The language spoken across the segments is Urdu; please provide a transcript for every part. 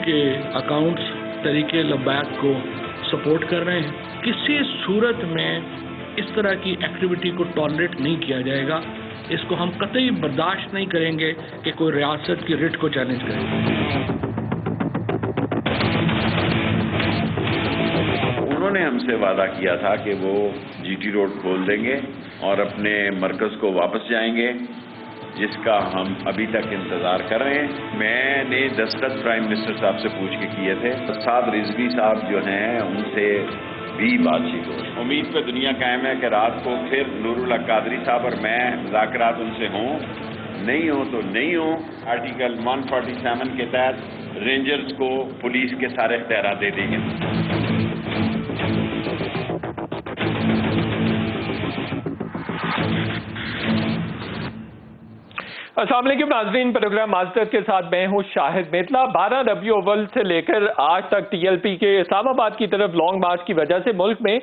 کے اکاؤنٹس تحریک لبیک کو سپورٹ کر رہے ہیں. کسی صورت میں اس طرح کی ایکٹیویٹی کو ٹالریٹ نہیں کیا جائے گا. اس کو ہم قطعی برداشت نہیں کریں گے کہ کوئی ریاست کی رٹ کو چیلنج کرے. انہوں نے ہم سے وعدہ کیا تھا کہ وہ جی ٹی روڈ کھول دیں گے اور اپنے مرکز کو واپس جائیں گے، جس کا ہم ابھی تک انتظار کر رہے ہیں. میں نے دستخط پرائم منسٹر صاحب سے پوچھ کے کیے تھے. سعد رضوی صاحب جو ہیں ان سے بھی بات چیت ہو. امید پہ دنیا قائم ہے کہ رات کو پھر نور اللہ قادری صاحب اور میں مذاکرات ان سے ہوں. نہیں ہوں تو نہیں ہوں. آرٹیکل 147 کے تحت رینجرز کو پولیس کے سارے اختیارات دے دیں گے. السلام علیکم ناظرین، پروگرام معذرت کے ساتھ میں ہوں شاہد میتلا. 12 ربیع الاول سے لے کر آج تک ٹی ایل پی کے اسلام آباد کی طرف لانگ مارچ کی وجہ سے ملک میں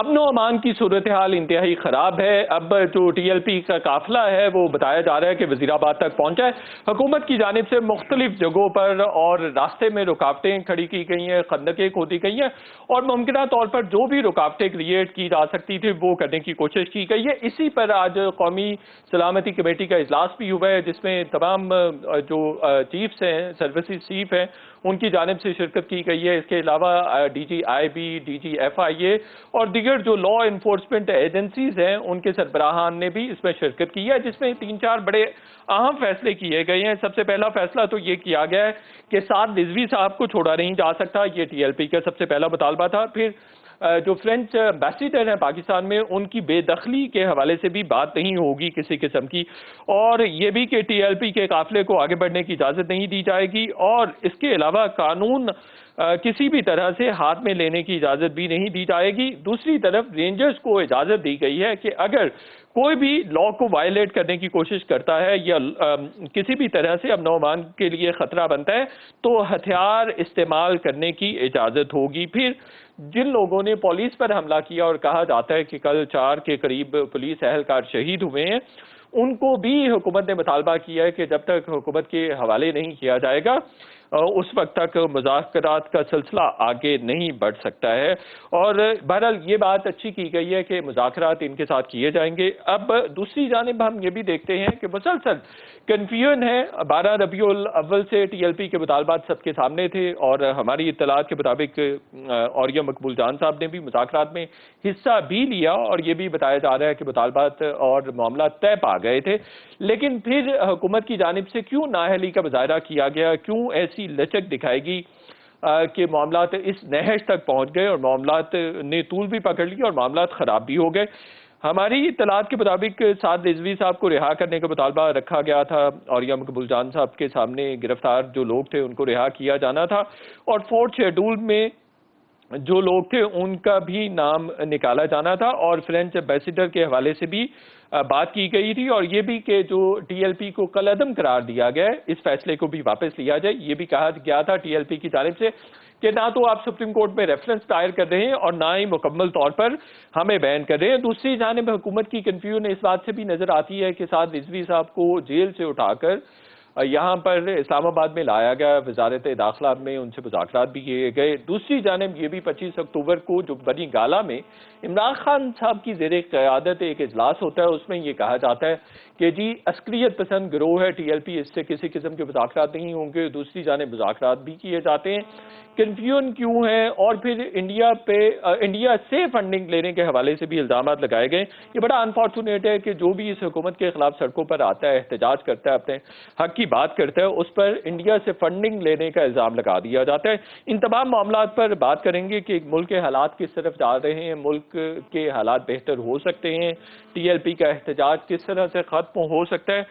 امن و امان کی صورتحال انتہائی خراب ہے. اب جو ٹی ایل پی کا قافلہ ہے وہ بتایا جا رہا ہے کہ وزیر آباد تک پہنچا ہے. حکومت کی جانب سے مختلف جگہوں پر اور راستے میں رکاوٹیں کھڑی کی گئی ہیں، خندقیں کھودی گئی ہیں اور ممکنہ طور پر جو بھی رکاوٹیں کریٹ کی جا سکتی تھی وہ کرنے کی کوشش کی گئی ہے. اسی پر آج قومی سلامتی کمیٹی کا اجلاس بھی ہوا ہے جس میں تمام جو چیفز ہیں، سروسز چیف ہیں، ان کی جانب سے شرکت کی گئی ہے. اس کے علاوہ D G I B, D G F I A اور دیگر جو لا انفورسمنٹ ایجنسیز ہیں ان کے سربراہان نے بھی اس میں شرکت کی ہے، جس میں 3-4 بڑے اہم فیصلے کیے گئے ہیں. سب سے پہلا فیصلہ تو یہ کیا گیا ہے کہ سعد رضوی صاحب کو چھوڑا نہیں جا سکتا. یہ ٹی ایل پی کا سب سے پہلا مطالبہ تھا. پھر جو فرینچ ایمبیسیڈر ہیں پاکستان میں ان کی بے دخلی کے حوالے سے بھی بات نہیں ہوگی کسی قسم کی، اور یہ بھی کہ ٹی ایل پی کے قافلے کو آگے بڑھنے کی اجازت نہیں دی جائے گی، اور اس کے علاوہ قانون کسی بھی طرح سے ہاتھ میں لینے کی اجازت بھی نہیں دی جائے گی. دوسری طرف رینجرز کو اجازت دی گئی ہے کہ اگر کوئی بھی لا کو وائلیٹ کرنے کی کوشش کرتا ہے یا کسی بھی طرح سے امن و امان کے لیے خطرہ بنتا ہے تو ہتھیار استعمال کرنے کی اجازت ہوگی. پھر جن لوگوں نے پولیس پر حملہ کیا اور کہا جاتا ہے کہ کل 4 کے قریب پولیس اہلکار شہید ہوئے ہیں، ان کو بھی حکومت نے مطالبہ کیا ہے کہ جب تک حکومت کے حوالے نہیں کیا جائے گا اس وقت تک مذاکرات کا سلسلہ آگے نہیں بڑھ سکتا ہے. اور بہرحال یہ بات اچھی کی گئی ہے کہ مذاکرات ان کے ساتھ کیے جائیں گے. اب دوسری جانب ہم یہ بھی دیکھتے ہیں کہ مسلسل کنفیوژن ہے. 12 ربیع الاول سے ٹی ایل پی کے مطالبات سب کے سامنے تھے اور ہماری اطلاعات کے مطابق اوریہ مقبول جان صاحب نے بھی مذاکرات میں حصہ بھی لیا اور یہ بھی بتایا جا رہا ہے کہ مطالبات اور معاملات طے پا گئے تھے. لیکن پھر حکومت کی جانب سے کیوں نااہلی کا مظاہرہ کیا گیا، کیوں ایسی لچک دکھائے گی کہ معاملات اس نہج تک پہنچ گئے اور معاملات نے طول بھی پکڑ لی اور معاملات خراب بھی ہو گئے. ہماری اطلاعات کے مطابق سعد رضوی صاحب کو رہا کرنے کا مطالبہ رکھا گیا تھا. اوریہ مقبول جان صاحب کے سامنے گرفتار جو لوگ تھے ان کو رہا کیا جانا تھا اور 4 شیڈول میں جو لوگ تھے ان کا بھی نام نکالا جانا تھا اور فرینچ ایمبیسیڈر کے حوالے سے بھی بات کی گئی تھی اور یہ بھی کہ جو ٹی ایل پی کو کل عدم قرار دیا گیا ہے اس فیصلے کو بھی واپس لیا جائے. یہ بھی کہا گیا تھا ٹی ایل پی کی جانب سے کہ نہ تو آپ سپریم کورٹ میں ریفرنس دائر کر رہے ہیں اور نہ ہی مکمل طور پر ہمیں بین کر رہے ہیں. دوسری جانب حکومت کی کنفیوژن اس بات سے بھی نظر آتی ہے کہ سعد رضوی صاحب کو جیل سے اٹھا کر یہاں پر اسلام آباد میں لایا گیا، وزارت داخلہ میں ان سے مذاکرات بھی کیے گئے. دوسری جانب یہ بھی 25 اکتوبر کو جو بنی گالا میں عمران خان صاحب کی زیر قیادت ایک اجلاس ہوتا ہے، اس میں یہ کہا جاتا ہے کہ جی عسکریت پسند گروہ ہے ٹی ایل پی، اس سے کسی قسم کے مذاکرات نہیں ہوں گے. دوسری جانب مذاکرات بھی کیے جاتے ہیں. کنفیوژن کیوں ہے؟ اور پھر انڈیا سے فنڈنگ لینے کے حوالے سے بھی الزامات لگائے گئے. یہ بڑا انفارچونیٹ ہے کہ جو بھی اس حکومت کے خلاف سڑکوں پر آتا ہے، احتجاج کرتا ہے، اپنے حق کی بات کرتا ہے، اس پر انڈیا سے فنڈنگ لینے کا الزام لگا دیا جاتا ہے. ان تمام معاملات پر بات کریں گے کہ ملک کے حالات کس طرف جا رہے ہیں، ملک کے حالات بہتر ہو سکتے ہیں، ٹی ایل پی کا احتجاج کس طرح سے ختم ہو سکتا ہے.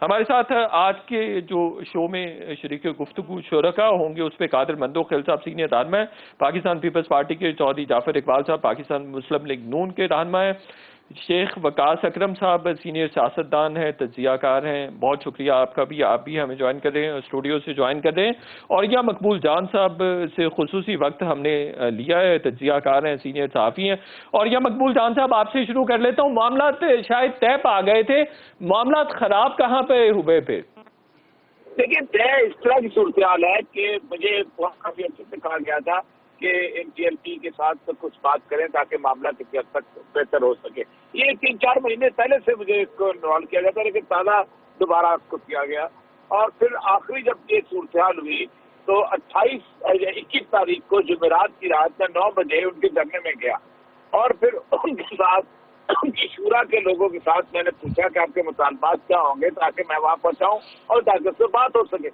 ہمارے ساتھ آج کے جو شو میں شریک گفتگو شرکا ہوں گے اس پہ قادر مندوق خیل صاحب سینئر رہنما ہے، پاکستان پیپلز پارٹی کے چودھری جعفر اقبال صاحب پاکستان مسلم لیگ نون کے رہنما ہے، شیخ وقاص اکرم صاحب سینئر سیاستدان ہیں، تجزیہ کار ہیں. بہت شکریہ آپ کا بھی، آپ بھی ہمیں جوائن کر رہے ہیں، اسٹوڈیو سے جوائن کر رہے ہیں. اور یا مقبول جان صاحب سے خصوصی وقت ہم نے لیا ہے، تجزیہ کار ہیں، سینئر صحافی ہیں. اور یا مقبول جان صاحب آپ سے شروع کر لیتا ہوں. معاملات شاید طے پا گئے تھے، معاملات خراب کہاں پہ ہوئے پھر؟ دیکھیے طے اس طرح کی صورتحال ہے کہ مجھے کافی اچھے سے کہا گیا تھا کہ TLP کے ساتھ کچھ بات کریں تاکہ معاملہ کسی حد تک بہتر ہو سکے. یہ 3-4 مہینے پہلے سے مجھے اس کو انوالو کیا گیا تھا لیکن تازہ دوبارہ اس کو کیا گیا. اور پھر آخری جب یہ صورتحال ہوئی تو 21 تاریخ کو جمعرات کی رات میں 9 بجے ان کے دھرنے میں گیا اور پھر ان کے ساتھ ان کی شورا کے لوگوں کے ساتھ میں نے پوچھا کہ آپ کے مطالبات کیا ہوں گے تاکہ میں وہاں پہنچاؤں اور تاکہ اس سے بات ہو سکے.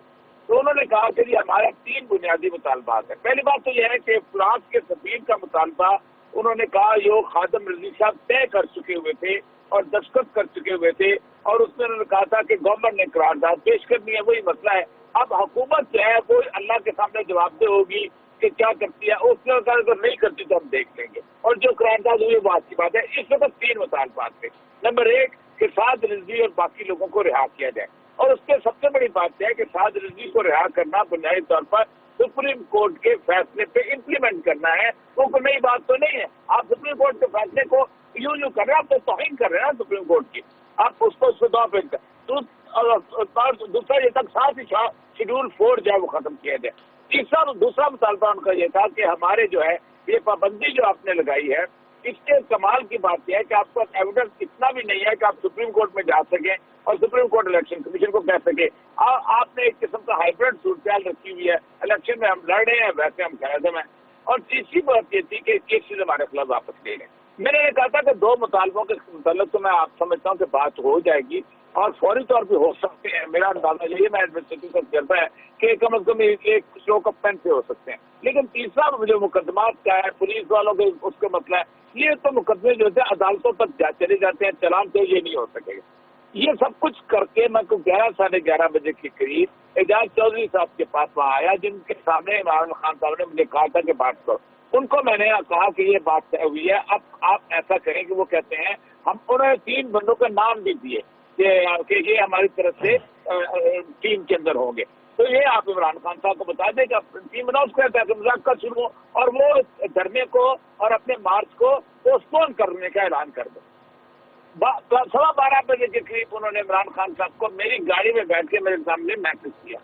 تو انہوں نے کہا کہ ہمارے 3 بنیادی مطالبات ہیں. پہلی بات تو یہ ہے کہ فرانس کے سفیر کا مطالبہ انہوں نے کہا جو خادم رضوی صاحب طے کر چکے ہوئے تھے اور دستخط کر چکے ہوئے تھے اور اس میں انہوں نے کہا تھا کہ گورنمنٹ نے قرارداد پیش کرنی ہے, وہی مسئلہ ہے. اب حکومت جو ہے وہ اللہ کے سامنے جواب دہ ہوگی کہ کیا کرتی ہے, اس نے اگر نہیں کرتی تو ہم دیکھ لیں گے. اور جو قرارداد ہوئی وہ کی بات ہے. اس وقت 3 مطالبات تھے. نمبر 1 کہ سعد رضوی اور باقی لوگوں کو رہا کیا جائے اور اس کے سب سے بڑی بات ہے کہ سعد رضوی کو رہا کرنا بنیادی طور پر سپریم کورٹ کے فیصلے پہ امپلیمنٹ کرنا ہے. وہ کوئی نئی بات تو نہیں ہے. آپ سپریم کورٹ کے فیصلے کو یوں کر رہے ہیں, آپ تو توہین کر رہے ہیں نا سپریم کورٹ کی. آپ اس کو دعا پہ دوسرا یہ تک ساتھ ہی شیڈول 4 جو ہے وہ ختم کیا جائے. دوسرا مطالبہ ان کا یہ تھا کہ ہمارے جو ہے یہ پابندی جو آپ نے لگائی ہے اس کے کمال کی بات یہ ہے کہ آپ کا ایویڈنس اتنا بھی نہیں ہے کہ آپ سپریم کورٹ میں جا سکیں اور سپریم کورٹ الیکشن کمیشن کو کہہ سکے آپ نے ایک قسم کا ہائیبرڈ صورتحال رکھی ہوئی ہے. الیکشن میں ہم لڑ رہے ہیں, ویسے ہم قائدم ہیں. اور تیسری بات یہ تھی کہ ایک چیز ہمارے خلاف واپس لے لیں. میں نے یہ کہا تھا کہ 2 مطالبوں کے متعلق تو میں آپ سمجھتا ہوں کہ بات ہو جائے گی اور فوری طور پہ ہو سکتے ہیں. میرا اندازہ یہ میں ایڈمنسٹریٹو کا تجربہ ہے کہ کم از کم ایک اسٹروک آف پین سے ہو سکتے ہیں. لیکن تیسرا جو مقدمات کا ہے پولیس والوں کے اس کا مسئلہ ہے, یہ تو مقدمے جو ہوتے ہیں عدالتوں تک چلے جاتے ہیں, چلان تو یہ نہیں ہو سکے گا. یہ سب کچھ کر کے میں کو 11-11:30 بجے کے قریب اعجاز چودھری صاحب کے پاس وہاں آیا جن کے سامنے عمران خان صاحب نے مجھے کہا تھا کہ بات کرو. ان کو میں نے کہا کہ یہ بات طے ہوئی ہے, اب آپ ایسا کریں کہ وہ کہتے ہیں انہوں نے 3 بندوں کے نام بھی دیے کہ یہ ہماری طرف سے ٹیم کے اندر ہوں گے. تو یہ آپ عمران خان صاحب کو بتا دیں کہ ٹیم اناؤنس کرتا ہے کہ مذاکرات شروع ہو اور وہ دھرنے کو اور اپنے مارچ کو پوسٹ پون کرنے کا اعلان کر دیں. 12:15 بجے کے قریب انہوں نے عمران خان صاحب کو میری گاڑی میں بیٹھ کے میرے سامنے میسج کیا.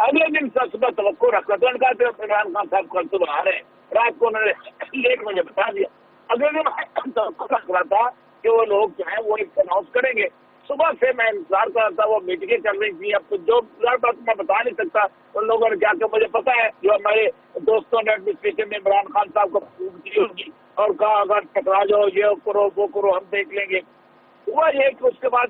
اگلے دن صبح توقع رکھا تو ان کا عمران خان صاحب کل صبح آ رہے ہیں. رات کو انہوں نے لیٹ مجھے بتا دیا. اگلے دن توقع رکھ رہا تھا کہ وہ لوگ جو ہیں وہ ایک اناؤنس کریں گے. صبح سے میں انتظار کر رہا تھا, وہ میٹنگیں چل رہی تھیں. اب تو جو بات میں بتا نہیں سکتا ان لوگوں نے کیا کہ مجھے پتا ہے جو ہمارے دوستوں نے ایڈمنسٹریشن میں عمران خان صاحب کو کی ہوگی اور کہا اگر ٹکرا جاؤ یہ کرو وہ کرو ہم دیکھ لیں گے. ہوا یہ کہ اس کے بعد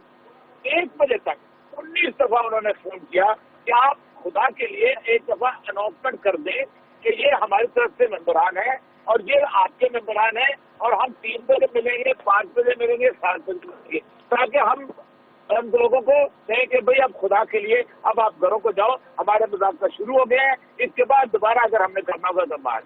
1 بجے تک 19 دفعہ انہوں نے فون کیا کہ آپ خدا کے لیے ایک دفعہ اناؤنسمنٹ کر دیں کہ یہ ہماری طرف سے ممبران ہیں اور یہ آپ کے ممبران ہیں اور ہم 3 بجے ملیں گے, 5 بجے ملیں گے, 7 بجے ملیں گے, تاکہ ہم لوگوں کو کہیں کہ بھئی اب خدا کے لیے اب آپ گھروں کو جاؤ, ہمارے مذاکرہ شروع ہو گئے ہیں. اس کے بعد دوبارہ اگر ہم نے کرنا ہوگا تو بعد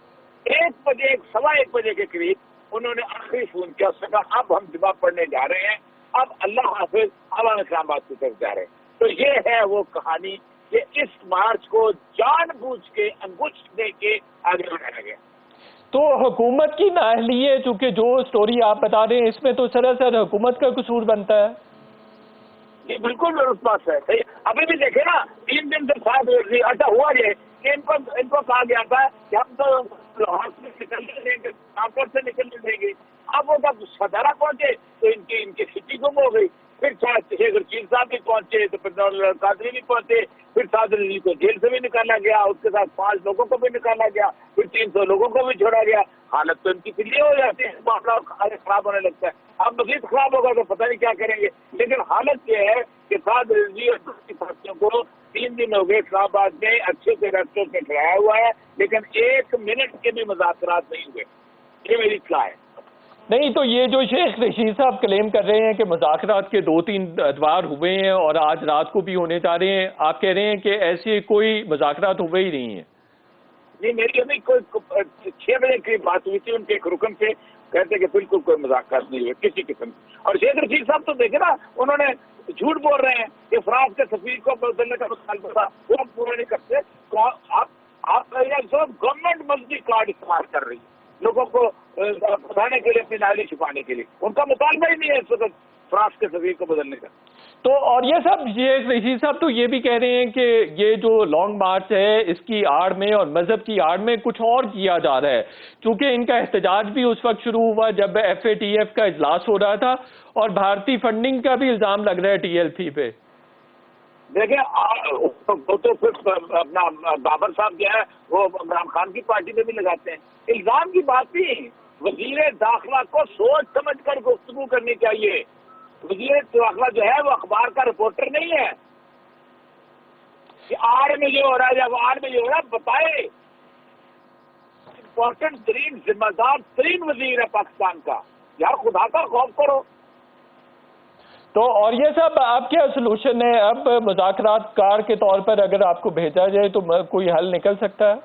1 بجے 1:15 بجے کے قریب انہوں نے آخری فون کیا. اس نے کہا اب ہم جمعہ پڑھنے جا رہے ہیں, اب اللہ حافظ, اب ہم اسلام آباد کی طرف جا رہے ہیں. تو یہ ہے وہ کہانی کہ اس مارچ کو جان بوجھ کے انگشت دے کے آگے بڑھایا گیا. تو حکومت کی نااہلی ہے, چونکہ جو سٹوری آپ بتا رہے ہیں اس میں تو سراسر حکومت کا قصور بنتا ہے. یہ بالکل میرے پاس ہے. صحیح, ابھی بھی دیکھیں نا 3 دن سے 7 ایسا ہوا یہ کہ ان کو کہا گیا تھا کہ ہم تو لاہور سے نکلنے دیں گے, رامپور سے نکلنے دیں گے. اب وہ جب صدارہ پہنچے تو ان کی سٹی گم ہو گئی. پھر شیخ رشید صاحب بھی پہنچے تو پھر قادری بھی پہنچے, پھر سعد رضوی کو جیل سے بھی نکالا گیا, اس کے ساتھ 5 لوگوں کو بھی نکالا گیا, پھر 300 لوگوں کو بھی چھوڑا گیا. حالت تو ان کی کلیئر ہو جاتی ہے, معاملہ خراب ہونے لگتا ہے. اب مزید خراب ہوگا تو پتہ نہیں کیا کریں گے. لیکن حالت یہ ہے کہ سعد رضوی اور دوسری پارٹیوں کو 3 دن ہو گئے اسلام آباد میں اچھے سے ریسٹورینٹ میں ٹھہرایا ہوا ہے, لیکن 1 منٹ کے بھی مذاکرات نہیں ہوئے. یہ میری اطلاع ہے. نہیں تو یہ جو شیخ رشید صاحب کلیم کر رہے ہیں کہ مذاکرات کے 2-3 ادوار ہوئے ہیں اور آج رات کو بھی ہونے جا رہے ہیں, آپ کہہ رہے ہیں کہ ایسے کوئی مذاکرات ہوئے ہی نہیں ہیں. نہیں, میری ابھی کوئی 6 بجے کی بات ہوئی تھی ان کے ایک رکن سے, کہتے کہ بالکل کوئی مذاکرات نہیں ہوئے کسی قسم. اور شیخ رشید صاحب تو دیکھے نا, انہوں نے جھوٹ بول رہے ہیں کہ فرانس کے سفیر کو بدلنے کا مطالبہ تھا, وہ پورا نہیں کرتے. آپ گورنمنٹ ملکی کارڈ استعمال کر رہی ہے لوگوں کو پھنسانے کے لیے, اپنی نالی چھپانے کے لیے. ان کا مطالبہ ہی نہیں ہے اس وقت فرانس کے سفیر کو بدلنے کا. تو اور یہ سب رشید صاحب تو یہ بھی کہہ رہے ہیں کہ یہ جو لانگ مارچ ہے اس کی آڑ میں اور مذہب کی آڑ میں کچھ اور کیا جا رہا ہے، چونکہ ان کا احتجاج بھی اس وقت شروع ہوا جب FATF کا اجلاس ہو رہا تھا اور بھارتی فنڈنگ کا بھی الزام لگ رہا ہے TLP پہ. دیکھیں وہ تو پھر اپنا بابر صاحب جو ہے وہ عمران خان کی پارٹی میں بھی لگاتے ہیں. الزام کی بات نہیں، وزیر داخلہ کو سوچ سمجھ کر گفتگو کرنی چاہیے. وزیر داخلہ جو ہے وہ اخبار کا رپورٹر نہیں ہے کہ آڑ میں یہ ہو رہا ہے یا آڑ میں یہ ہو رہا ہے. بتائے امپورٹنٹ ترین ذمہ دار ترین وزیر ہے پاکستان کا، یار خدا کا خوف کرو. تو اور یہ سب آپ کیا سلوشن ہے؟ اب مذاکرات کار کے طور پر اگر آپ کو بھیجا جائے تو کوئی حل نکل سکتا ہے؟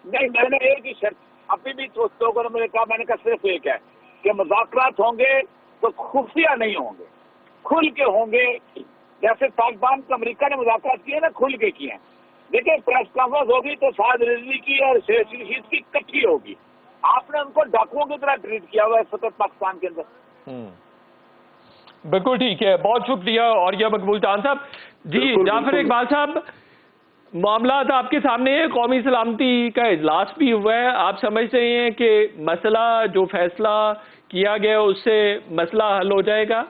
نہیں، میں نے ایک ہی شرط ابھی بھی لوگوں نے مجھے کہا، میں نے کہا صرف ایک ہے کہ مذاکرات ہوں گے تو خفیہ نہیں ہوں گے، کھل کے ہوں گے. جیسے طالبان کا امریکہ نے مذاکرات کیے نا، کھل کے کیے ہیں. دیکھیں پریس کانفرنس ہوگی تو سعد رضوی کی اور شیخ رشید کی کٹھی ہوگی. آپ نے ان کو ڈاکوؤں کی طرح ٹریٹ کیا ہوا ہے اس وقت پاکستان کے اندر. بالکل ٹھیک ہے، بہت شکریہ اوریہ مقبول چاند صاحب. جی جعفر اقبال صاحب، معاملات آپ کے سامنے ہیں، قومی سلامتی کا اجلاس بھی ہوا ہے. آپ سمجھتے ہیں کہ مسئلہ جو فیصلہ کیا گیا اس سے مسئلہ حل ہو جائے گا؟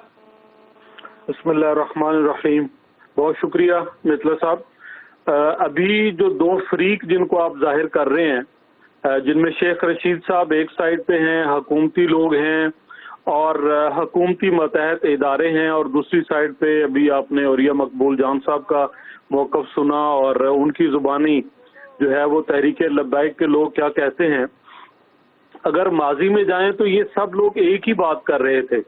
بسم اللہ الرحمن الرحیم. بہت شکریہ مثلا صاحب. ابھی جو دو فریق جن کو آپ ظاہر کر رہے ہیں، جن میں شیخ رشید صاحب ایک سائڈ پہ ہیں، حکومتی لوگ ہیں اور حکومتی ماتحت ادارے ہیں، اور دوسری سائڈ پہ ابھی آپ نے اوریہ مقبول جان صاحب کا موقف سنا اور ان کی زبانی جو ہے وہ تحریک لبیک کے لوگ کیا کہتے ہیں. اگر ماضی میں جائیں تو یہ سب لوگ ایک ہی بات کر رہے تھے.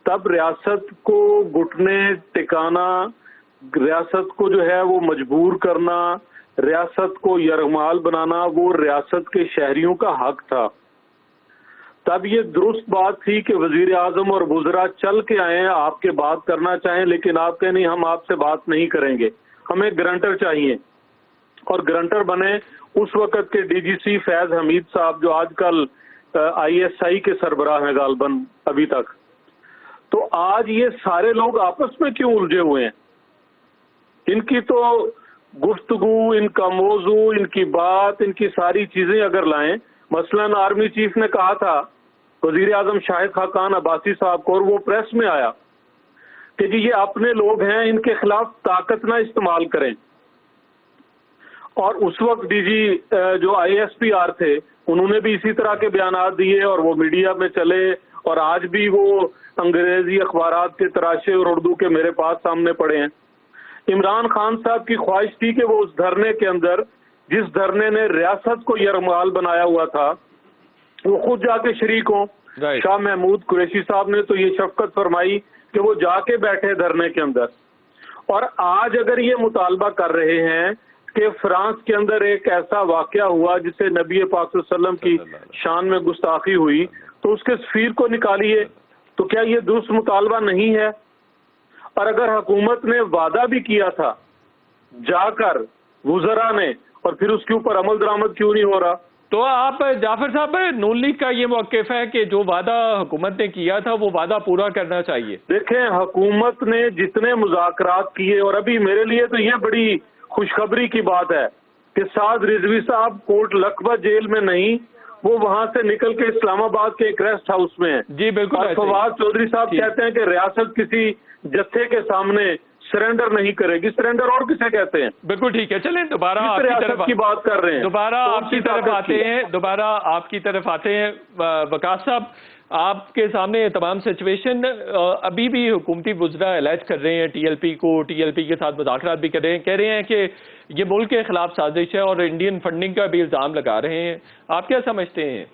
تب ریاست کو گھٹنے ٹکانا، ریاست کو جو ہے وہ مجبور کرنا، ریاست کو یرغمال بنانا وہ ریاست کے شہریوں کا حق تھا. تب یہ درست بات تھی کہ وزیر اعظم اور وزراء چل کے آئیں، آپ کے بات کرنا چاہیں، لیکن آپ کہیں نہیں ہم آپ سے بات نہیں کریں گے، ہمیں گرانٹر چاہیے. اور گرانٹر بنے اس وقت کے DGC فیض حمید صاحب جو آج کل ISI کے سربراہ ہیں غالباً ابھی تک. تو آج یہ سارے لوگ آپس میں کیوں الجھے ہوئے ہیں؟ ان کی تو گفتگو، ان کا موضوع، ان کی بات، ان کی ساری چیزیں اگر لائیں، مثلاً آرمی چیف نے کہا تھا وزیر اعظم شاہد خاقان عباسی صاحب کو، اور وہ پریس میں آیا کہ جی یہ اپنے لوگ ہیں، ان کے خلاف طاقت نہ استعمال کریں. اور اس وقت DG جو ISPR تھے انہوں نے بھی اسی طرح کے بیانات دیے اور وہ میڈیا میں چلے، اور آج بھی وہ انگریزی اخبارات کے تراشے اور اردو کے میرے پاس سامنے پڑے ہیں. عمران خان صاحب کی خواہش تھی کہ وہ اس دھرنے کے اندر، جس دھرنے نے ریاست کو یرغمال بنایا ہوا تھا، وہ خود جا کے شریک ہوں. شاہ محمود قریشی صاحب نے تو یہ شفقت فرمائی کہ وہ جا کے بیٹھے دھرنے کے اندر. اور آج اگر یہ مطالبہ کر رہے ہیں کہ فرانس کے اندر ایک ایسا واقعہ ہوا جسے نبی پاک صلی اللہ علیہ وسلم کی شان میں گستاخی ہوئی تو اس کے سفیر کو نکالیے، تو کیا یہ درست مطالبہ نہیں ہے؟ اور اگر حکومت نے وعدہ بھی کیا تھا جا کر وزراء نے، اور پھر اس کے اوپر عمل درآمد کیوں نہیں ہو رہا؟ تو آپ جعفر صاحب، نون لیگ کا یہ موقف ہے کہ جو وعدہ حکومت نے کیا تھا وہ وعدہ پورا کرنا چاہیے. دیکھیں حکومت نے جتنے مذاکرات کیے، اور ابھی میرے لیے تو یہ بڑی خوشخبری کی بات ہے کہ سعد رضوی صاحب کوٹ لکھپت جیل میں نہیں، وہ وہاں سے نکل کے اسلام آباد کے ایک ریسٹ ہاؤس میں ہیں. جی بالکل. اور فواد چودھری صاحب کہتے ہیں کہ ریاست کسی جتھے کے سامنے سرنڈر نہیں کرے گی. سرنڈر اور کسے کہتے ہیں؟ بالکل ٹھیک ہے، چلیں دوبارہ آپ کی طرف کی بات کر رہے ہیں، دوبارہ آپ کی طرف آتے ہیں. وقاص صاحب، آپ کے سامنے تمام سچویشن ابھی بھی حکومتی وزراء الرج کر رہے ہیں TLP کو، TLP کے ساتھ مذاکرات بھی کر رہے ہیں، کہہ رہے ہیں کہ یہ ملک کے خلاف سازش ہے اور انڈین فنڈنگ کا بھی الزام لگا رہے ہیں. آپ کیا سمجھتے ہیں؟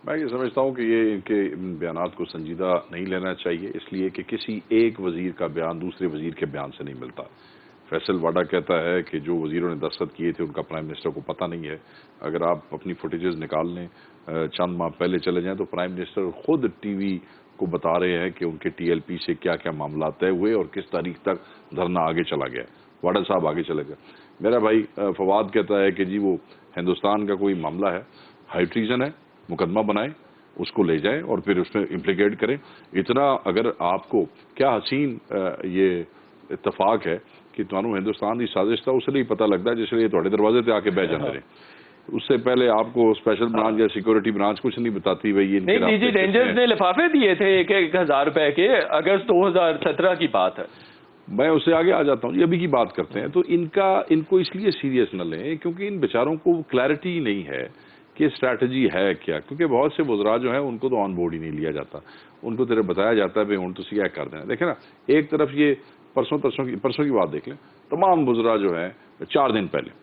میں یہ سمجھتا ہوں کہ یہ ان کے بیانات کو سنجیدہ نہیں لینا چاہیے، اس لیے کہ کسی ایک وزیر کا بیان دوسرے وزیر کے بیان سے نہیں ملتا. فیصل واڈا کہتا ہے کہ جو وزیروں نے دستخط کیے تھے ان کا پرائم منسٹر کو پتہ نہیں ہے. اگر آپ اپنی فوٹیجز نکال لیں، چند ماہ پہلے چلے جائیں تو پرائم منسٹر خود ٹی وی کو بتا رہے ہیں کہ ان کے TLP سے کیا کیا معاملات طے ہوئے اور کس تاریخ تک دھرنا آگے چلا گیا. واڈا صاحب آگے چلے گئے. میرا بھائی فواد کہتا ہے کہ جی وہ ہندوستان کا کوئی معاملہ ہے، ہائی ٹریزن ہے، مقدمہ بنائے. اس کو لے جائیں اور پھر اس میں امپلیکیٹ کریں. اتنا اگر آپ کو کیا حسین یہ اتفاق ہے کہ تمہوں ہندوستان کی سازش تھا اس لیے پتہ لگتا ہے جس لیے تھوڑے دروازے پہ آ کے بہ جانے رہے. اس سے پہلے آپ کو اسپیشل برانچ یا سیکورٹی برانچ کچھ نہیں بتاتی بھائی. نہیں ڈی جی رینجرز نے لفافے دیے تھے 1,000 روپے کے، اگست 2017 کی بات ہے. میں اس سے آگے آ جاتا ہوں. ابھی کی بات کرتے ہیں تو ان کو اس لیے سیریس نہ لیں کیونکہ ان بیچاروں کو کلیئرٹی نہیں ہے کہ اسٹریٹجی ہے کیا. کیونکہ بہت سے وزراء جو ہیں ان کو تو آن بورڈ ہی نہیں لیا جاتا، ان کو بتایا جاتا ہے بھائی ہوں تسی کیا کر دینا. دیکھیں نا، ایک طرف یہ پرسوں کی بات دیکھ لیں، تمام وزراء جو ہیں 4 دن پہلے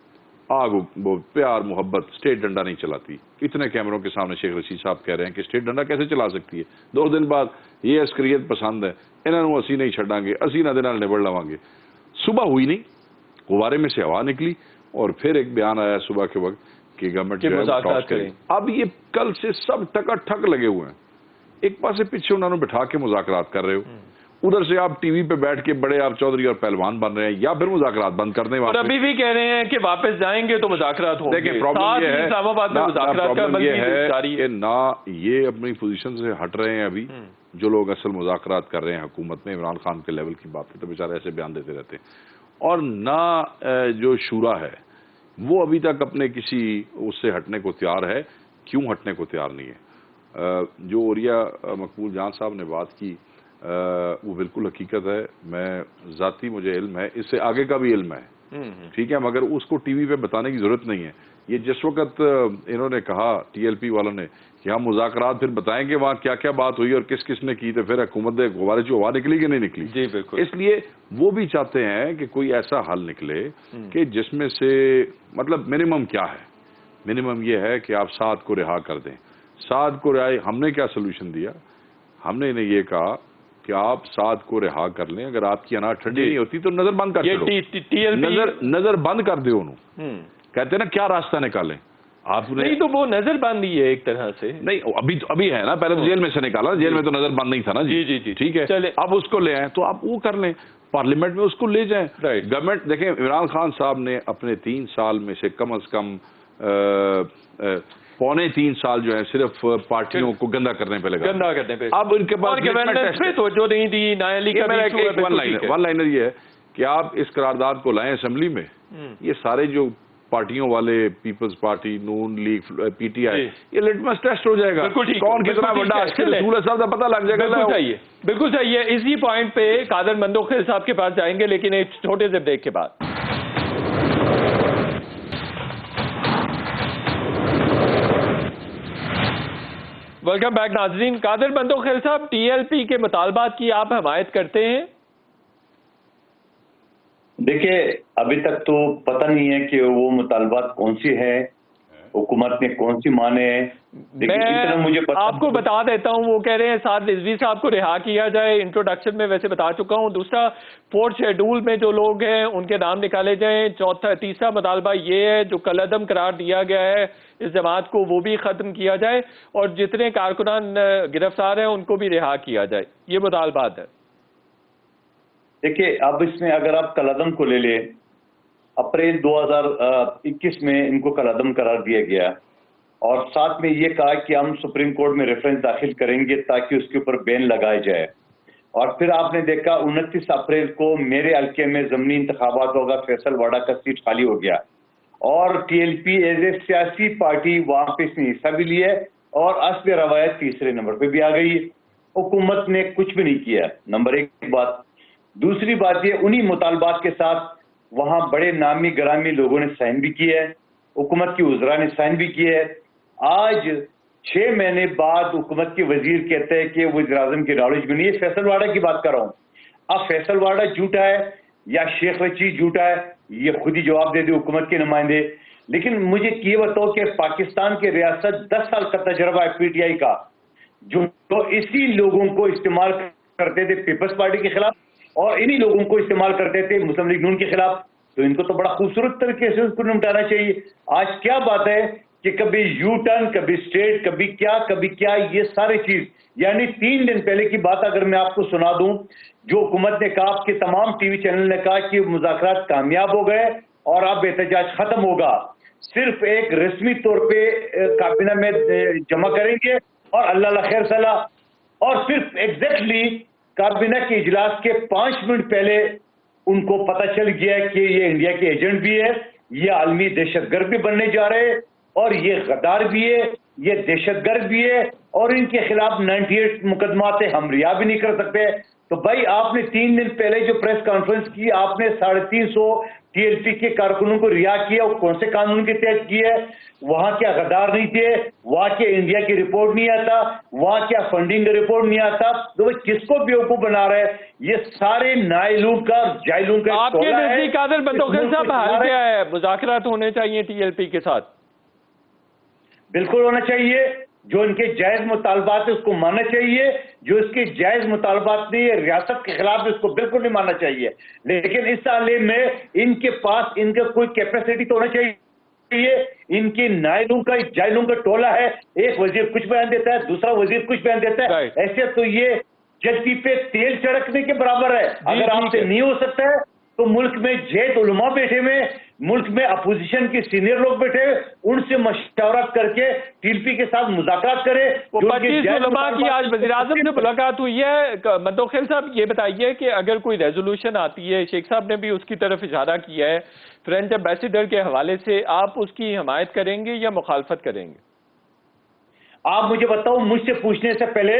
آگ وہ پیار محبت اسٹیٹ ڈنڈا نہیں چلاتی. اتنے کیمروں کے سامنے شیخ رشید صاحب کہہ رہے ہیں کہ اسٹیٹ ڈنڈا کیسے چلا سکتی ہے. 2 دن بعد یہ عسکریت پسند ہے، انہوں اسی نہیں چھڑاں گے، اسی نہ دن نبڑ لواں گے. صبح ہوئی نہیں، غبارے میں سے ہوا نکلی اور پھر ایک بیان آیا صبح کے وقت کہ گورنمنٹ مذاکرات کریں. اب یہ کل سے سب ٹکا ٹھک لگے ہوئے ہیں، ایک پاسے پیچھے انہوں نے بٹھا کے مذاکرات کر رہے ہو، ادھر سے آپ ٹی وی پہ بیٹھ کے بڑے آپ چودھری اور پہلوان بن رہے ہیں، یا پھر مذاکرات بند کر دیں. اور ابھی بھی کہہ رہے ہیں کہ واپس جائیں گے تو مذاکرات ہوں گے. دیکھیں پرابلم یہ ہے، اسلام آباد میں مذاکرات کا یہ ہے کہ نہ یہ اپنی پوزیشن سے ہٹ رہے ہیں. ابھی جو لوگ اصل مذاکرات کر رہے ہیں حکومت میں، عمران خان کے لیول کی بات ہے تو بیچارے ایسے بیان دیتے رہتے ہیں. اور نہ جو شورا ہے وہ ابھی تک اپنے کسی اس سے ہٹنے کو تیار ہے. کیوں ہٹنے کو تیار نہیں ہے؟ جو اوریا مقبول جان صاحب نے بات کی وہ بالکل حقیقت ہے. میں ذاتی مجھے علم ہے، اس سے آگے کا بھی علم ہے، ٹھیک ہے، مگر اس کو ٹی وی پہ بتانے کی ضرورت نہیں ہے. یہ جس وقت انہوں نے کہا ٹی ایل پی والوں نے کہ ہم مذاکرات پھر بتائیں گے وہاں کیا کیا بات ہوئی اور کس کس نے کی، تو پھر حکومت غبارے جو ہوا نکلی کہ نہیں نکلی. جی بالکل. اس لیے وہ بھی چاہتے ہیں کہ کوئی ایسا حل نکلے کہ جس میں سے مطلب منیمم کیا ہے. منیمم یہ ہے کہ آپ سعد کو رہا کر دیں. سعد کو رہا، ہم نے کیا سلوشن دیا؟ ہم نے انہیں یہ کہا کہ آپ سعد کو رہا کر لیں. اگر آپ کی اناٹ ٹھنڈی نہیں ہوتی تو نظر بند کر دو، نظر بند کر دو. انہوں کہتے ہیں نا کیا راستہ نکالیں آپ نے. نہیں تو وہ نظر بند ہی ہے ایک طرح سے. نہیں ابھی ہے نا، پہلے تو جیل میں سے نکالا، جیل میں تو نظر بند نہیں تھا نا. جی جی جی ٹھیک ہے، اب اس کو لے آئیں تو آپ وہ کر لیں، پارلیمنٹ میں اس کو لے جائیں. گورنمنٹ دیکھیں عمران خان صاحب نے اپنے 3 سال میں سے کم از کم 3.25 سال جو ہے صرف پارٹیوں کو گندا کرنے پہ لگا. اب ان کے پاس توجہ نہیں دی. ون لائنر یہ ہے کہ آپ اس قرارداد کو لائیں اسمبلی میں، یہ سارے جو پارٹیوں والے Peoples Party, Noon League, P T I, یہ لٹمس ٹیسٹ ہو جائے گا کون کتنا بڑا رسول صاحب کا پتہ لگ جائے گا. بالکل صحیح ہے. اسی پوائنٹ پہ قادر مندوخیل صاحب کے پاس جائیں گے لیکن ایک چھوٹے سے بریک کے بعد. ویلکم بیک ناظرین. قادر مندوخیل صاحب، ٹی ایل پی کے مطالبات کی آپ حمایت کرتے ہیں؟ دیکھیے ابھی تک تو پتہ نہیں ہے کہ وہ مطالبات کون سی ہیں، حکومت نے کون سی مانے ہیں. میں آپ کو بتا دیتا ہوں، وہ کہہ رہے ہیں سعد رضوی صاحب کو رہا کیا جائے. انٹروڈکشن میں ویسے بتا چکا ہوں. دوسرا 4th شیڈول میں جو لوگ ہیں ان کے نام نکالے جائیں. تیسرا مطالبہ یہ ہے جو کالعدم قرار دیا گیا ہے اس جماعت کو وہ بھی ختم کیا جائے اور جتنے کارکنان گرفتار ہیں ان کو بھی رہا کیا جائے. یہ مطالبات ہے. دیکھیے اب اس میں اگر آپ کالعدم کو لے لیں، اپریل 2021 میں ان کو کالعدم قرار دیا گیا اور ساتھ میں یہ کہا کہ ہم سپریم کورٹ میں ریفرنس داخل کریں گے تاکہ اس کے اوپر بین لگایا جائے. اور پھر آپ نے دیکھا 29 اپریل کو میرے حلقے میں ضمنی انتخابات ہوگا، فیصل واڑہ کا سیٹ خالی ہو گیا اور T L P as a سیاسی پارٹی وہاں پہ اس نے حصہ بھی لیا اور اسب روایت تیسرے نمبر پہ بھی آ گئی. حکومت نے کچھ بھی نہیں کیا، نمبر 1 بات. دوسری بات یہ انہی مطالبات کے ساتھ وہاں بڑے نامی گرامی لوگوں نے سائن بھی کیا ہے، حکومت کی وزراء نے سائن بھی کیا ہے. آج 6 مہینے بعد حکومت کے وزیر کہتے ہیں کہ وزیر اعظم کی نالج بھی نہیں ہے. فیصل واڑہ کی بات کر رہا ہوں. اب فیصل واڑہ جھوٹا ہے یا شیخ رشید جھوٹا ہے یہ خود ہی جواب دے دے حکومت کے نمائندے. لیکن مجھے یہ بتاؤ کہ پاکستان کے ریاست 10 سال کا تجربہ ہے پی ٹی آئی کا، جو اسی لوگوں کو استعمال کرتے تھے پیپلز پارٹی کے خلاف اور انہی لوگوں کو استعمال کرتے تھے مسلم لیگ نون کے خلاف. تو ان کو تو بڑا خوبصورت طریقے سے اس کو نمٹانا چاہیے. آج کیا بات ہے کہ کبھی یو ٹرن، کبھی اسٹیٹ، کبھی کیا یہ سارے چیز. یعنی 3 دن پہلے کی بات اگر میں آپ کو سنا دوں، جو حکومت نے کہا، آپ کے تمام ٹی وی چینل نے کہا کہ مذاکرات کامیاب ہو گئے اور اب احتجاج ختم ہوگا، صرف ایک رسمی طور پہ کابینہ میں جمع کریں گے اور اللہ خیر صلاح. اور پھر ایگزیکٹلی کابینہ کے اجلاس کے 5 منٹ پہلے ان کو پتہ چل گیا کہ یہ انڈیا کے ایجنٹ بھی ہے, یہ عالمی دہشت گرد بھی بننے جا رہے ہیں, اور یہ غدار بھی ہے, یہ دہشت گرد بھی ہے, اور ان کے خلاف 98 مقدمات ہم رہا بھی نہیں کر سکتے. تو بھائی آپ نے 3 دن پہلے جو پریس کانفرنس کی, آپ نے 350 TLP کے کارکنوں کو رہا کیا, اور کون سے قانون کے تحت کیا ہے؟ وہاں کیا غدار نہیں تھے؟ وہاں کیا انڈیا کی رپورٹ نہیں آتا؟ وہاں کیا فنڈنگ کا رپورٹ نہیں آتا؟ تو وہ کس کو بیوقوف بنا رہے ہیں؟ یہ سارے نائلوں کا جائلوں کا آپ کے نزدیک قادر بندوخیل صاحب حل کیا ہے؟ مذاکرات ہونے چاہیے TLP کے ساتھ؟ بالکل ہونا چاہیے. جو ان کے جائز مطالبات ہیں اس کو ماننا چاہیے, جو اس کے جائز مطالبات نہیں ہے ریاست کے خلاف اس کو بالکل نہیں ماننا چاہیے. لیکن اس سالے میں ان کے پاس ان کا کوئی کیپیسٹی تو ہونا چاہیے. ان کی نائلوں کا جائلوں کا ٹولہ ہے, ایک وزیر کچھ بیان دیتا ہے, دوسرا وزیر کچھ بیان دیتا ہے. ایسے تو یہ جلتی پہ تیل چھڑکنے کے برابر ہے. اگر آپ سے نہیں ہو سکتا ہے تو ملک میں جید علماء بیٹھے ہوئے, ملک میں اپوزیشن کے سینئر لوگ بیٹھے, ان سے مشاورت کر کے TLP کے ساتھ مذاکرات کرے. 25 علماء کی آج وزیراعظم سے ملاقات ہوئی ہے. بندوخیل صاحب یہ بتائیے کہ اگر کوئی ریزولوشن آتی ہے, شیخ صاحب نے بھی اس کی طرف اشارہ کیا ہے فرینچ ایمبیسیڈر کے حوالے سے, آپ اس کی حمایت کریں گے یا مخالفت کریں گے؟ آپ مجھے بتاؤ, مجھ سے پوچھنے سے پہلے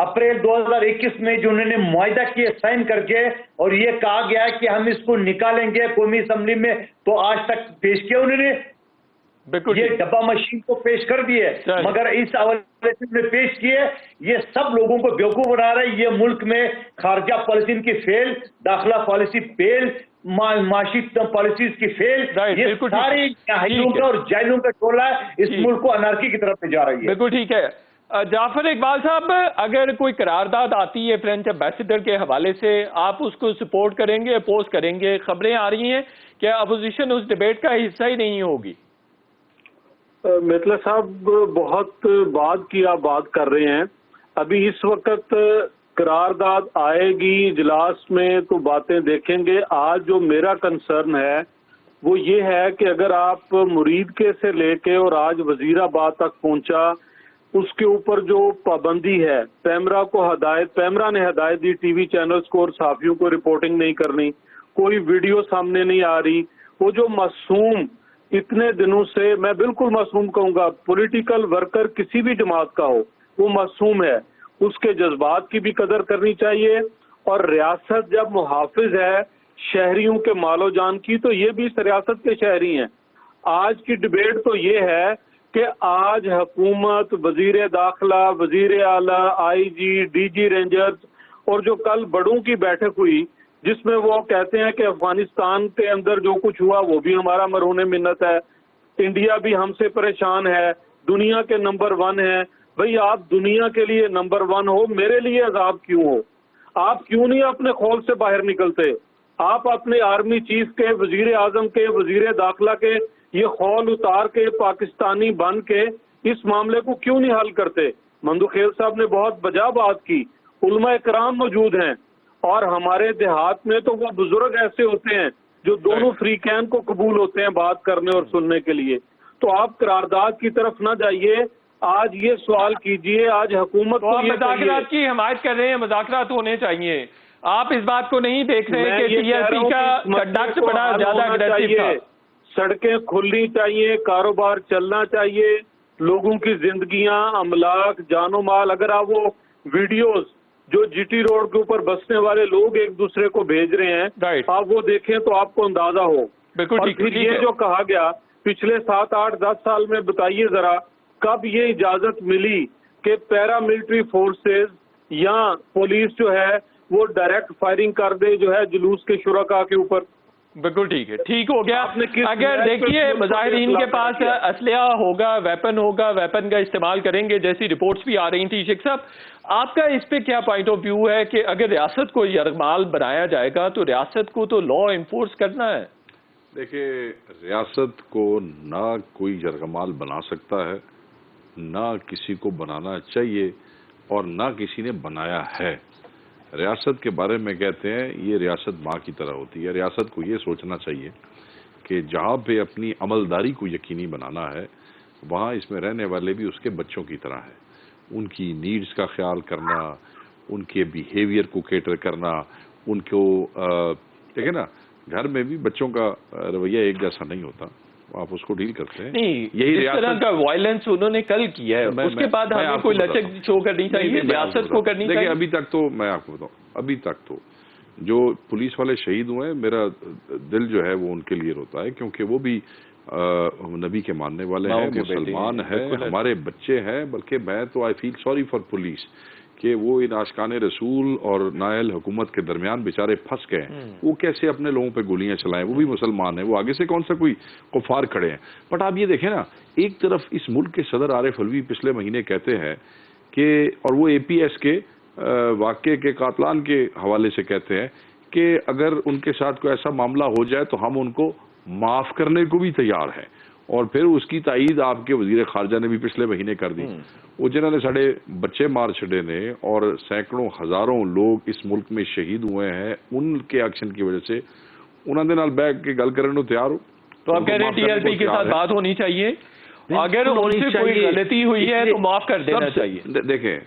اپریل 2021 میں جو انہوں نے معاہدہ کیا سائن کر کے, اور یہ کہا گیا کہ ہم اس کو نکالیں گے قومی اسمبلی میں, تو آج تک پیش کیا انہوں نے؟ یہ ڈبہ مشین کو پیش کر دیے, مگر اس حوالے سے پیش کیے. یہ سب لوگوں کو بیوقوف بنا رہا ہے. یہ ملک میں خارجہ پالیسی کی فیل, داخلہ پالیسی فیل, معاشی پالیسیز کی فیل, یہ ساری جائلوں کا اور جائلوں کا ٹولہ اس ملک کو انارکی کی طرف جا رہی ہے. بالکل ٹھیک ہے. جعفر اقبال صاحب, اگر کوئی قرارداد آتی ہے فرینچ ایمبیسیڈر کے حوالے سے, آپ اس کو سپورٹ کریں گے, اپوز کریں گے؟ خبریں آ رہی ہیں کہ اپوزیشن اس ڈیبیٹ کا حصہ ہی نہیں ہوگی. میتلا صاحب بہت بعد کی آپ بات کر رہے ہیں. ابھی اس وقت قرارداد آئے گی اجلاس میں تو باتیں دیکھیں گے. آج جو میرا کنسرن ہے وہ یہ ہے کہ اگر آپ مرید کے سے لے کے اور آج وزیر آباد تک پہنچا, اس کے اوپر جو پابندی ہے, پیمرا نے ہدایت دی ٹی وی چینلز کو اور صحافیوں کو رپورٹنگ نہیں کرنی, کوئی ویڈیو سامنے نہیں آ رہی. وہ جو معصوم اتنے دنوں سے, میں بالکل معصوم کہوں گا, پولیٹیکل ورکر کسی بھی جماعت کا ہو وہ معصوم ہے, اس کے جذبات کی بھی قدر کرنی چاہیے. اور ریاست جب محافظ ہے شہریوں کے مال و جان کی, تو یہ بھی اس ریاست کے شہری ہیں. آج کی ڈیبیٹ تو یہ ہے کہ آج حکومت, وزیر داخلہ, وزیر اعلیٰ, IG, DG رینجرز, اور جو کل بڑوں کی بیٹھک ہوئی جس میں وہ کہتے ہیں کہ افغانستان کے اندر جو کچھ ہوا وہ بھی ہمارا مرہون منت ہے, انڈیا بھی ہم سے پریشان ہے, دنیا کے نمبر 1 ہے. بھئی آپ دنیا کے لیے نمبر 1 ہو, میرے لیے عذاب کیوں ہو؟ آپ کیوں نہیں اپنے خول سے باہر نکلتے؟ آپ اپنے آرمی چیف کے, وزیر اعظم کے, وزیر داخلہ کے یہ خول اتار کے پاکستانی بن کے اس معاملے کو کیوں نہیں حل کرتے؟ بندوخیل صاحب نے بہت بجا بات کی. علماء کرام موجود ہیں, اور ہمارے دیہات میں تو وہ بزرگ ایسے ہوتے ہیں جو دونوں فریقین کو قبول ہوتے ہیں بات کرنے اور سننے کے لیے. تو آپ قرارداد کی طرف نہ جائیے, آج یہ سوال کیجئے, آج حکومت کو مذاکرات کی حمایت کر رہے ہیں, مذاکرات ہونے چاہیے. آپ اس بات کو نہیں دیکھ رہے کہ TLP کا کنڈکٹ بڑا زیادہ اگریسو تھا. سڑکیں کھلنی چاہیے, کاروبار چلنا چاہیے, لوگوں کی زندگیاں, املاک, جان و مال. اگر آپ وہ ویڈیوز جو GT روڈ کے اوپر بسنے والے لوگ ایک دوسرے کو بھیج رہے ہیں, آپ وہ دیکھیں تو آپ کو اندازہ ہو. اور پھر یہ جو کہا گیا پچھلے 7, 8, 10 سال میں, بتائیے ذرا کب یہ اجازت ملی کہ پیراملٹری فورسز یا پولیس جو ہے وہ ڈائریکٹ فائرنگ کر دے جو ہے جلوس کے شرکاء کے اوپر؟ بالکل ٹھیک ہے, ٹھیک ہو گیا. اگر دیکھیے مظاہرین کے پاس اسلحہ ہوگا, ویپن ہوگا, ویپن کا استعمال کریں گے جیسی رپورٹس بھی آ رہی تھیں. شیخ صاحب آپ کا اس پہ کیا پوائنٹ آف ویو ہے کہ اگر ریاست کو یرغمال بنایا جائے گا تو ریاست کو تو لا انفورس کرنا ہے؟ دیکھیں, ریاست کو نہ کوئی یرغمال بنا سکتا ہے, نہ کسی کو بنانا چاہیے, اور نہ کسی نے بنایا ہے. ریاست کے بارے میں کہتے ہیں یہ ریاست ماں کی طرح ہوتی ہے. ریاست کو یہ سوچنا چاہیے کہ جہاں پہ اپنی عملداری کو یقینی بنانا ہے وہاں اس میں رہنے والے بھی اس کے بچوں کی طرح ہیں. ان کی نیڈز کا خیال کرنا، ان کے بیہیویئر کو کیٹر کرنا، ان کو دیکھیں نا گھر میں بھی بچوں کا رویہ ایک جیسا نہیں ہوتا، آپ اس کو ڈیل کرتے ہیں. نہیں، یہی اس طرح کا وائلنس انہوں نے کل کیا ہے، اس کے بعد ہمیں کوئی لچک شو کرنی چاہیے، ریاست کو کرنی چاہیے. دیکھیں ابھی تک تو میں آپ کو بتاؤں، ابھی تک تو جو پولیس والے شہید ہوئے ہیں میرا دل جو ہے وہ ان کے لیے روتا ہے، کیونکہ وہ بھی نبی کے ماننے والے ہیں، مسلمان ہیں، ہمارے بچے ہیں. بلکہ میں تو آئی فیل سوری فار پولیس کہ وہ ان عاشقان رسول اور نائل حکومت کے درمیان بیچارے پھنس گئے ہیں. وہ کیسے اپنے لوگوں پہ گولیاں چلائیں؟ وہ بھی مسلمان ہیں، وہ آگے سے کون سا کوئی کفار کھڑے ہیں. بٹ آپ یہ دیکھیں نا، ایک طرف اس ملک کے صدر عارف علوی پچھلے مہینے کہتے ہیں کہ، اور وہ اے پی ایس کے واقعے کے قاتلان کے حوالے سے کہتے ہیں کہ اگر ان کے ساتھ کوئی ایسا معاملہ ہو جائے تو ہم ان کو معاف کرنے کو بھی تیار ہیں. اور پھر اس کی تائید آپ کے وزیر خارجہ نے بھی پچھلے مہینے کر دی. وہ جنہوں نے ساڑھے بچے مار چھڑے نے اور سینکڑوں ہزاروں لوگ اس ملک میں شہید ہوئے ہیں، ان کے ایکشن کی وجہ سے انہوں نے بیٹھ کے گل کرنے تیار ہو. تو آپ کہہ رہے ہیں ٹی ایل پی کے ساتھ بات ہونی چاہیے، اگر ان سے کوئی غلطی ہوئی ہے تو معاف کر دینا چاہیے. دیکھیں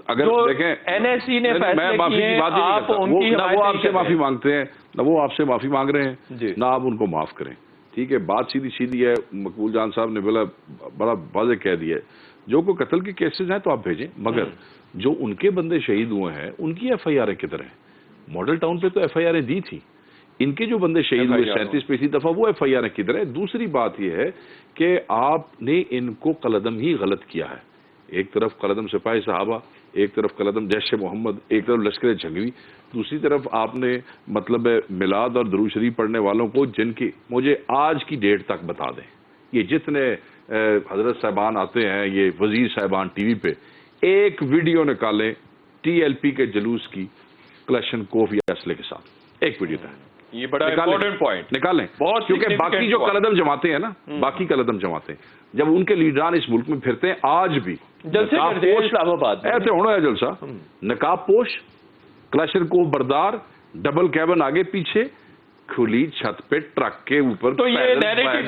اگر دیکھیں این ایس سی نے فیصلے کیے، آپ ان کی نہ وہ آپ سے معافی مانگتے ہیں، نہ وہ آپ سے معافی مانگ رہے ہیں، نہ آپ ان کو معاف کریں. ٹھیک ہے، بات سیدھی سیدھی ہے. مقبول جان صاحب نے بڑا واضح کہہ دیا ہے، جو کوئی قتل کے کیسز ہیں تو آپ بھیجیں، مگر جو ان کے بندے شہید ہوئے ہیں ان کی ایف آئی آریں کدھر ہیں؟ ماڈل ٹاؤن پہ تو ایف آئی آریں دی تھی، ان کے جو بندے شہید ہوئے 37 دفعہ، وہ ایف آئی آریں کدھر ہیں؟ دوسری بات یہ ہے کہ آپ نے ان کو قلعدم ہی غلط کیا ہے. ایک طرف قلعدم سپاہی صحابہ، ایک طرف قلعدم جیش محمد، ایک طرف لشکر جھنگوی، دوسری طرف آپ نے مطلب میلاد اور درود شریف پڑھنے والوں کو، جن کی مجھے آج کی ڈیٹ تک بتا دیں، یہ جتنے حضرت صاحبان آتے ہیں، یہ وزیر صاحبان ٹی وی پہ، ایک ویڈیو نکالیں ٹی ایل پی کے جلوس کی کلیشن کوف یا اسلحے کے ساتھ، ایک ویڈیو تھا. یہ بڑا امپورٹنٹ پوائنٹ نکالیں، کیونکہ باقی جو قلعدم جماعتیں ہیں نا، باقی قلعدم جماعتیں جب ان کے لیڈران اس ملک میں پھرتے ہیں، آج بھی اسلام آباد ایسے ہونا ہے جلسہ، نقاب پوش، کلاشن کوف بردار، ڈبل کیبن آگے پیچھے، کھلی چھت پہ ٹرک کے اوپر تو یہ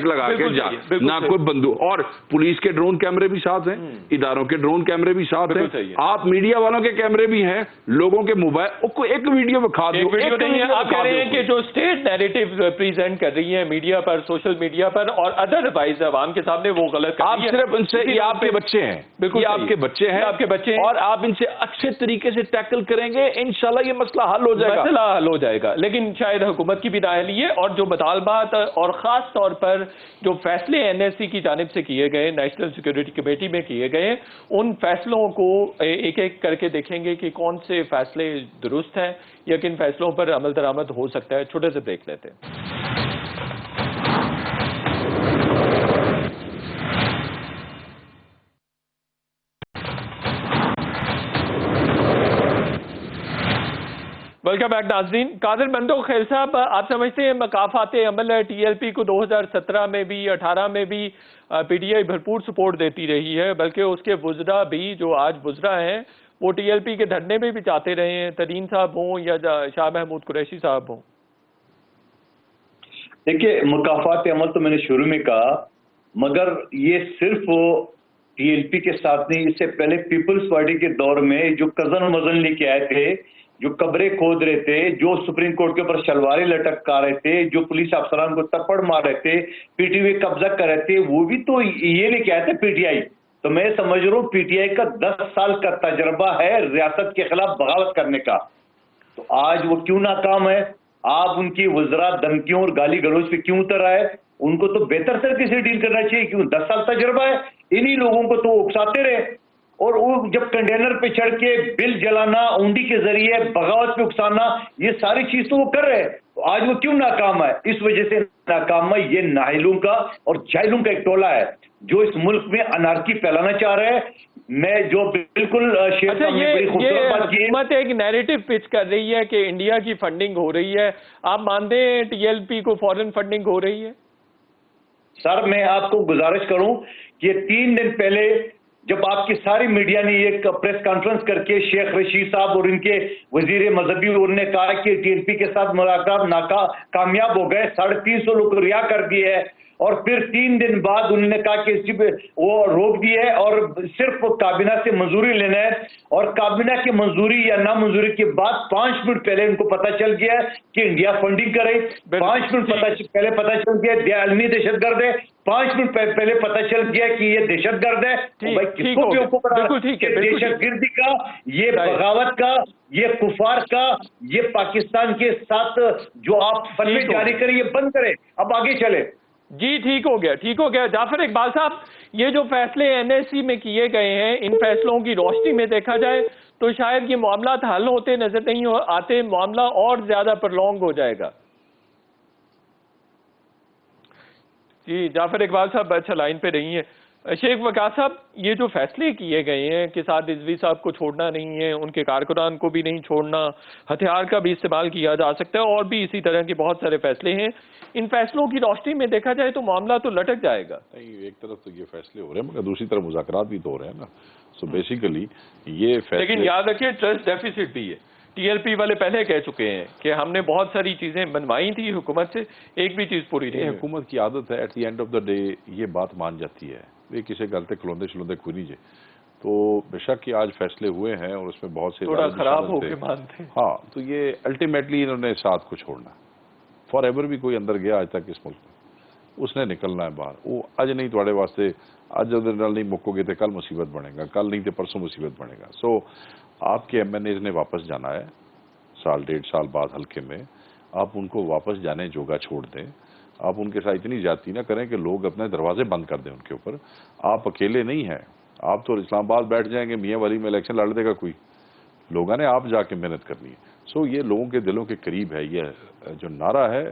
لگا کے جا، نہ کوئی بندوق، اور پولیس کے ڈرون کیمرے بھی ساتھ ہیں، اداروں کے ڈرون کیمرے بھی ساتھ ہیں، آپ میڈیا والوں کے کیمرے بھی ہیں، لوگوں کے موبائل کو ایک ویڈیو میں کھا دو. آپ کہہ رہے ہیں کہ جو اسٹیٹ نیریٹو پریزنٹ کر رہی ہیں میڈیا پر، سوشل میڈیا پر اور ادر وائز عوام کے سامنے، وہ غلط. آپ صرف ان سے، یہ آپ کے بچے ہیں، بالکل آپ کے بچے ہیں، آپ کے بچے ہیں، اور آپ ان سے اچھے طریقے سے ٹیکل کریں گے، انشاءاللہ یہ مسئلہ حل ہو جائے گا. مسئلہ حل ہو جائے گا، لیکن شاید حکومت کی بھی نااہلی ہے، اور جو مطالبات اور خاص طور پر جو فیصلے این ایس سی کی جانب سے کیے گئے، نیشنل سیکیورٹی کمیٹی میں کیے گئے، ان فیصلوں کو ایک ایک کر کے دیکھیں گے کہ کون سے فیصلے درست ہیں یا کن فیصلوں پر عمل درآمد ہو سکتا ہے. چھوٹے سے بریک لیتے ہیں. ویلکم بیک ناظرین. قادر بندو خیر صاحب، آپ سمجھتے ہیں مقافات عمل ٹی ایل پی کو 2017 میں بھی 18 میں بھی پی ٹی آئی بھرپور سپورٹ دیتی رہی ہے، بلکہ اس کے وزراء بھی جو آج وزراء ہیں وہ ٹی ایل پی کے دھرنے میں بھی جاتے رہے ہیں، ترین صاحب ہوں یا شاہ محمود قریشی صاحب ہوں؟ دیکھیے، مقافات عمل تو میں نے شروع میں کہا، مگر یہ صرف ٹی ایل پی کے ساتھ نہیں، اس سے پہلے پیپلز پارٹی کے دور میں جو قزن مزن لے کے آئے تھے، جو قبریں کھود رہے تھے، جو سپریم کورٹ کے اوپر شلواریں لٹکا رہے تھے، جو پولیس افسران کو تپڑ مار رہے تھے، پی ٹی آئی قبضہ کر رہے تھے، وہ بھی تو یہ لے کے آئے تھے پی ٹی آئی. تو میں سمجھ رہا ہوں پی ٹی آئی کا 10 سال کا تجربہ ہے ریاست کے خلاف بغاوت کرنے کا. تو آج وہ کیوں ناکام ہے؟ آپ ان کی وزراء دھمکیوں اور گالی گلوچ پہ کیوں اتر آئے؟ ان کو تو بہتر طریقے سے ڈیل کرنا چاہیے. کیوں 10 سال تجربہ ہے، انہی لوگوں کو تو اکساتے رہے، اور وہ جب کنٹینر پہ چڑھ کے بل جلانا، اونڈی کے ذریعے بغاوت پہ اکسانا، یہ ساری چیز تو وہ کر رہے ہیں. تو آج وہ کیوں ناکام ہے؟ اس وجہ سے ناکام ہے یہ نااہلوں کا اور جاہلوں کا ایک ٹولہ ہے جو اس ملک میں انارکی پھیلانا چاہ رہے ہیں. میں جو بالکل حکومت ایک نیریٹو پچ کر رہی ہے کہ انڈیا کی فنڈنگ ہو رہی ہے، آپ مانتے ہیں ٹی ایل پی کو فورن فنڈنگ ہو رہی ہے؟ سر میں آپ کو گزارش کروں کہ 3 دن پہلے جب آپ کی ساری میڈیا نے ایک پریس کانفرنس کر کے شیخ رشید صاحب اور ان کے وزیر مذہبی انہوں نے کہا کہ ٹی این پی کے ساتھ ملاقات کامیاب ہو گئے، 350 لوگ رہا کر دیے ہے، اور پھر 3 دن بعد انہوں نے کہا کہ وہ روک دیے اور صرف کابینہ سے منظوری لینا ہے، اور کابینہ کی منظوری یا نامنظوری کے بعد 5 منٹ پہلے ان کو پتہ چل گیا ہے کہ انڈیا فنڈنگ کرے، 5 منٹ پہلے پتہ چل گیا عالمی دہشت گرد ہے، 5 منٹ پہلے پتہ چل گیا کہ یہ دہشت گرد ہے۔ کس کو بیوقوف بنا رہا ہے؟ دہشت گردی کا، یہ بغاوت کا، یہ کفار کا، یہ پاکستان کے ساتھ جو آپ فتوے جاری کریں یہ بند کریں، اب آگے چلے۔ جی ٹھیک ہو گیا جعفر اقبال صاحب، یہ جو فیصلے این ایس سی میں کیے گئے ہیں، ان فیصلوں کی روشنی میں دیکھا جائے تو شاید یہ معاملات حل ہوتے نظر نہیں آتے، معاملہ اور زیادہ پرلونگ ہو جائے گا۔ جی جعفر اقبال صاحب اچھا لائن پہ رہی ہیں۔ شیخ وقاص صاحب، یہ جو فیصلے کیے گئے ہیں کہ سعد رضوی صاحب کو چھوڑنا نہیں ہے، ان کے کارکنان کو بھی نہیں چھوڑنا، ہتھیار کا بھی استعمال کیا جا سکتا ہے، اور بھی اسی طرح کے بہت سارے فیصلے ہیں، ان فیصلوں کی روشنی میں دیکھا جائے تو معاملہ تو لٹک جائے گا۔ نہیں، ایک طرف تو یہ فیصلے ہو رہے ہیں مگر دوسری طرف مذاکرات بھی تو ہو رہے ہیں نا، سو بیسیکلی یہ فیصلے، لیکن یاد رکھیں ٹرسٹ ڈیفیسٹ بھی ہے، ٹی ایل پی والے پہلے کہہ چکے ہیں کہ ہم نے بہت ساری چیزیں بنوائی تھی حکومت سے، ایک بھی چیز پوری نہیں ہوئی۔ حکومت کی عادت ہے at the end of the day یہ بات مان جاتی ہے، یہ کسی گلتے کھلوندے کوئی نہیں جے، تو بے شک کہ آج فیصلے ہوئے ہیں اور اس میں بہت سے تھوڑا خراب ہو کے مانتے ہیں، ہاں، تو یہ الٹیمیٹلی انہوں نے ساتھ کو چھوڑنا، فار ایور بھی کوئی اندر گیا آج تک اس ملک میں، اس نے نکلنا ہے باہر، وہ اج نہیں تھوڑے واسطے، اج ادھر نال نہیں مکو گے تو کل مصیبت بنے گا، کل نہیں تو پرسوں مصیبت بنے گا۔ سو آپ کے ایم این ایز نے واپس جانا ہے 1.5 سال بعد حلقے میں، آپ ان کو واپس جانے جوگا چھوڑ دیں، آپ ان کے ساتھ اتنی زیادتی نہ کریں کہ لوگ اپنے دروازے بند کر دیں ان کے اوپر۔ آپ اکیلے نہیں ہیں، آپ تو اسلام آباد بیٹھ جائیں گے، میاں والی میں الیکشن لڑ دے گا کوئی، لوگوں نے آپ جا کے محنت کرنی ہے۔ سو یہ لوگوں کے دلوں کے قریب ہے، یہ جو نعرہ ہے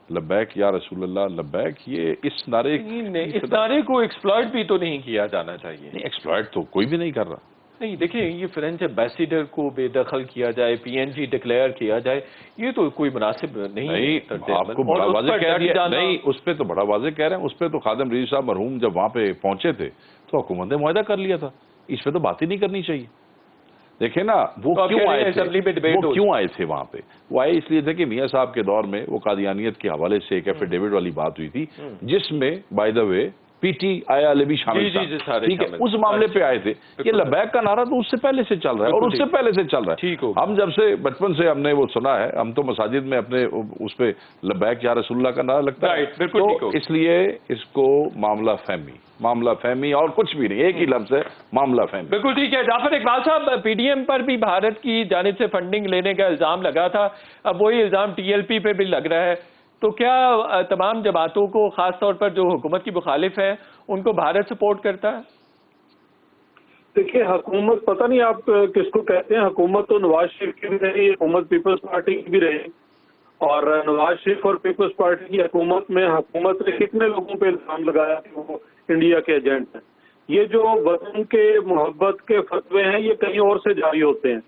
لبیک یا رسول اللہ لبیک، یہ اس نعرے کو ایکسپلائٹ بھی تو نہیں کیا جانا چاہیے۔ ایکسپلائٹ تو کوئی بھی نہیں کر رہا۔ نہیں دیکھیں، یہ فرینچ ایمبیسیڈر کو بے دخل کیا جائے، پی این جی ڈکلیئر کیا جائے، یہ تو کوئی مناسب نہیں۔ آپ کو بڑا واضح کہہ دیا، نہیں اس پہ تو بڑا واضح کہہ رہے ہیں، اس پہ تو خادم رضوی صاحب مرحوم جب وہاں پہ پہنچے تھے تو حکومت نے معاہدہ کر لیا تھا، اس پہ تو بات ہی نہیں کرنی چاہیے۔ دیکھیں نا وہ کیوں آئے تھے وہاں پہ، وہ آئے اس لیے تھے کہ میاں صاحب کے دور میں وہ قادیانیت کے حوالے سے ایک ایفیڈیوٹ والی بات ہوئی تھی جس میں by the way P T آئی والے بھی شامل تھا، ٹھیک ہے، اس معاملے پہ آئے تھے۔ یہ لبیک کا نعرہ تو اس سے پہلے سے چل رہا ہے اور اس سے پہلے سے چل رہا ہے، ہم جب سے بچپن سے ہم نے وہ سنا ہے، ہم تو مساجد میں اپنے اس پہ لبیک یا رسول اللہ کا نعرہ لگتا ہے، تو اس لیے اس کو معاملہ فہمی اور کچھ بھی نہیں، ایک ہی لفظ ہے معاملہ فہمی۔ بالکل ٹھیک ہے جعفر اقبال صاحب، پی ڈی ایم پر بھی بھارت کی جانب سے فنڈنگ لینے کا الزام لگا تھا، اب وہی الزام ٹی ایل پی پہ بھی لگ رہا ہے، تو کیا تمام جماعتوں کو، خاص طور پر جو حکومت کی مخالف ہے، ان کو بھارت سپورٹ کرتا ہے؟ دیکھیے حکومت پتہ نہیں آپ کس کو کہتے ہیں، حکومت تو نواز شریف کی بھی رہی، حکومت پیپلز پارٹی کی بھی رہی، اور نواز شریف اور پیپلز پارٹی کی حکومت میں حکومت نے کتنے لوگوں پہ الزام لگایا کہ وہ انڈیا کے ایجنٹ ہیں۔ یہ جو وطن کے محبت کے فتوے ہیں یہ کہیں اور سے جاری ہوتے ہیں،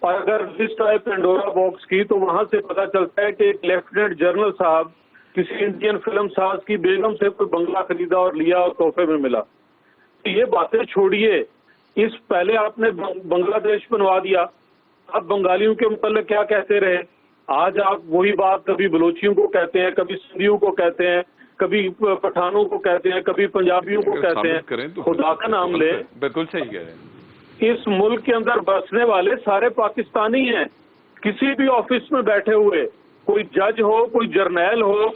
اور اگر لسٹ آئے پینڈورا باکس کی تو وہاں سے پتہ چلتا ہے کہ ایک لیفٹیننٹ جنرل صاحب کسی انڈین فلم ساز کی بیگم سے کوئی بنگلہ خریدا اور لیا اور تحفے میں ملا۔ تو یہ باتیں چھوڑیے، اس پہلے آپ نے بنگلہ دیش بنوا دیا، آپ بنگالیوں کے متعلق کیا کہتے رہے، آج آپ وہی بات کبھی بلوچیوں کو کہتے ہیں، کبھی سندھیوں کو کہتے ہیں، کبھی پٹھانوں کو کہتے ہیں، کبھی پنجابیوں کو کہتے ہیں۔ خدا کا نام لے، بالکل صحیح کہہ رہے ہیں، اس ملک کے اندر بسنے والے سارے پاکستانی ہیں، کسی بھی آفس میں بیٹھے ہوئے، کوئی جج ہو، کوئی جرنیل ہو،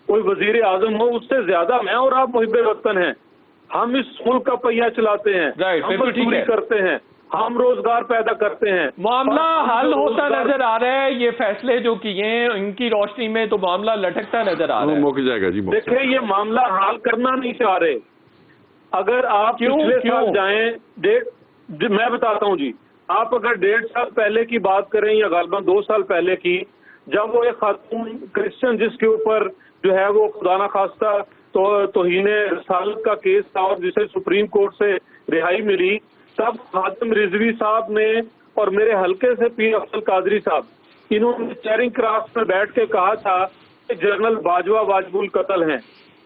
کوئی وزیر اعظم ہو، اس سے زیادہ میں اور آپ محب وطن ہیں۔ ہم اس ملک کا پہیہ چلاتے ہیں، ہم مزدوری کرتے ہیں، ہم روزگار پیدا کرتے ہیں۔ معاملہ حل ہوتا نظر آ رہا ہے، یہ فیصلے جو کیے ہیں ان کی روشنی میں تو معاملہ لٹکتا نظر آ رہا ہے۔ دیکھیں یہ معاملہ حل کرنا نہیں چاہ رہے، اگر آپ پچھلے سال جائیں، میں بتاتا ہوں جی، آپ اگر 1.5 سال پہلے کی بات کریں یا غالباً 2 سال پہلے کی، جب وہ ایک خاتون کرسچن جس کے اوپر جو ہے وہ خدا نخواستہ توہین رسالت کا کیس تھا اور جسے سپریم کورٹ سے رہائی ملی، تب خادم رضوی صاحب نے اور میرے حلقے سے پیر افضل قادری صاحب، انہوں نے چیئرنگ کراس میں بیٹھ کے کہا تھا کہ جنرل باجوہ واجب القتل ہیں۔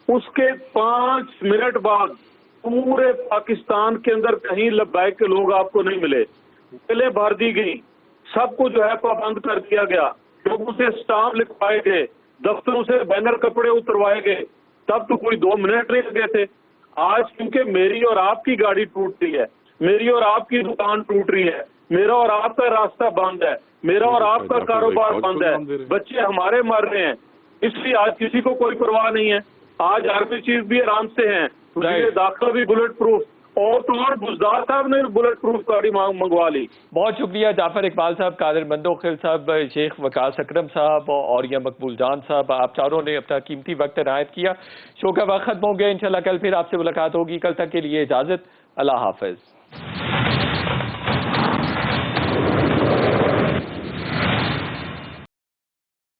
اس کے 5 منٹ بعد پورے پاکستان کے اندر کہیں لبیک کے لوگ آپ کو نہیں ملے، جیلیں بھر دی گئی، سب کو جو ہے پابند کر دیا گیا، لوگوں سے اسٹامپ لکھوائے گئے، دفتروں سے بینر کپڑے اتروائے گئے، تب تو کوئی 2 منٹ نہیں لگے تھے۔ آج کیونکہ میری اور آپ کی گاڑی ٹوٹ رہی ہے، میری اور آپ کی دکان ٹوٹ رہی ہے، میرا اور آپ کا راستہ بند ہے، میرا اور آپ کا کاروبار بند ہے، بچے ہمارے مر رہے ہیں، اس لیے آج کسی کو کوئی پرواہ نہیں ہے۔ آج ہر کوئی چیز بھی آرام سے ہیں، وزیر داخلہ بھی بلٹ پروف، اور تو اور بزدار صاحب نے بلٹ پروف گاڑی منگوا لی۔ بہت شکریہ جعفر اقبال صاحب، قادر مندوخیل صاحب، شیخ وقاص اکرم صاحب اور یا مقبول جان صاحب، آپ چاروں نے اپنا قیمتی وقت عنایت کیا۔ شو کا وقت ختم ہو گیا، انشاءاللہ کل پھر آپ سے ملاقات ہوگی، کل تک کے لیے اجازت، اللہ حافظ۔